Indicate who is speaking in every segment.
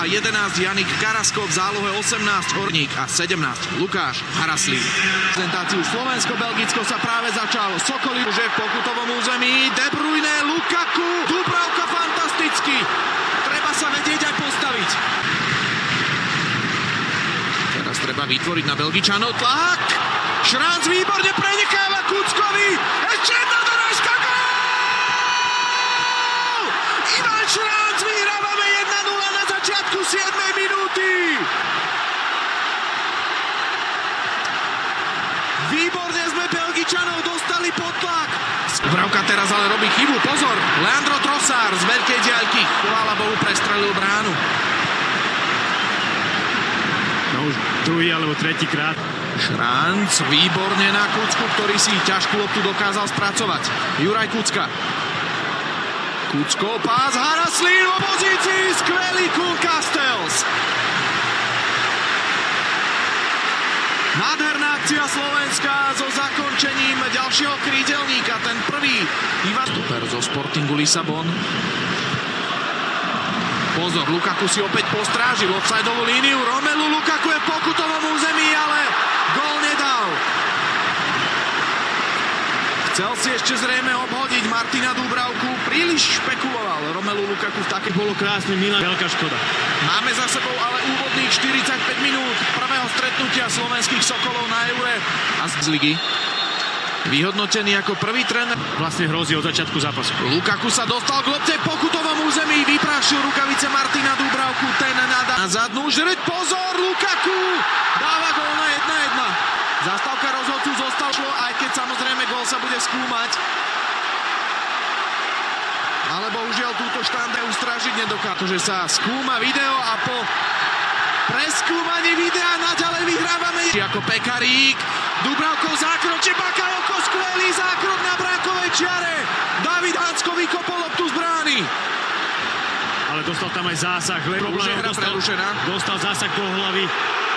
Speaker 1: a 11 Janik Karaskov, v zálohe 18 Horník a 17 Lukáš Haraslín. Prezentáciu Slovensko-Belgicko sa práve začal. Sokoli už je v pokutovom území. De Bruyne, Lukaku, Dúbravka fantasticky. Treba sa vedieť aj postaviť. Teraz treba vytvoriť na Belgičanov tlak. Šránc výborne prenecháva Kuckovi. Ešte jedna dorážka, gól! Ivan Šránc, vyhrávame 1-0 na začiatku 7. minúty. Výborne sme Belgičanov dostali pod tlak. Dúbravka teraz ale robí chybu. Pozor, Leandro Trossard z veľkej diaľky. Chvála Bohu, prestrelil bránu.
Speaker 2: No už druhý alebo tretí krát.
Speaker 1: Šránc výborne na Kucku, ktorý si ťažkú loptu dokázal spracovať. Juraj Kucka. Kucko, pás, Haraslín v pozícii, skvelý Koen Castells. Nádherná akcia Slovenska so zakončením ďalšieho krídelníka. Ten prvý Ivan Stuper zo Sportingu Lisabon. Pozor, Lukaku si opäť postrážil offsideovú líniu. Romelu Lukaku je v pokutovom území, ale gól nedal. Chcel si ešte zrejme obhodiť Martina Dúbravku. Príliš špekuloval Romelu Lukaku v takej.
Speaker 2: Bolo krásny Milan, veľká škoda.
Speaker 1: Máme za sebou ale úvodných 45 minút prvého stretnutia slovenských Sokolov na Eure a z ligy. Vyhodnotený ako prvý tréner.
Speaker 2: Vlastne hrozí od začiatku zápasu.
Speaker 1: Lukaku sa dostal k lopte v pokutovom území, vyprášil rukavice Martina Dúbravku, ten na zadnú žreť, pozor, Lukaku dáva gól na 1-1. Zastávka rozhodcu zostal, aj keď samozrejme gól sa bude skúmať. Ale bohužiaľ túto štande ustražiť nedokáže, že sa skúma video a po preskúmaní videa naďalej vyhrávame. Ako Pekarík, Dúbravkov zákrok, Bakayoko, skvelý zákrok na bránkovej čiare. David Hansko vykopol loptu z brány.
Speaker 2: Ale dostal tam aj zásah.
Speaker 1: Už je hra prerušená.
Speaker 2: Dostal zásah do hlavy.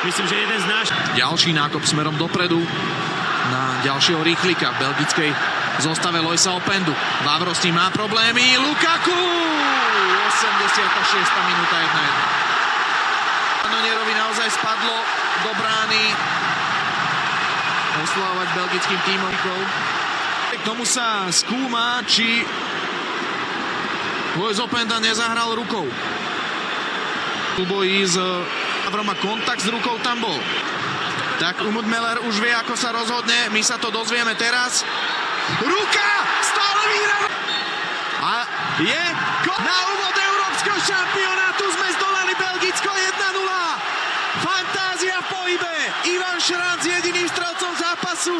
Speaker 2: Myslím, že jeden z náš.
Speaker 1: Ďalší nákop smerom dopredu na ďalšieho rýchlika v belgickej zostave Loisa Opendu. Vavro s tým má problémy. Lukaku! 86. minúta 1-1. Kanonierovi naozaj spadlo do brány oslavovať belgickým tímom. K tomu sa skúma, či Lois Openda nezahral rukou. Bojí s Vavrom a kontakt s rukou tam bol. Tak Umut Meller už vie, ako sa rozhodne. My sa to dozvieme teraz. Ruka! Stále vyhráva! A je na úvod európskeho šampionátu sme zdolali Belgicko 1-0. Fantázia v pohybe. Ivan Šránc jediný strelcom zápasu.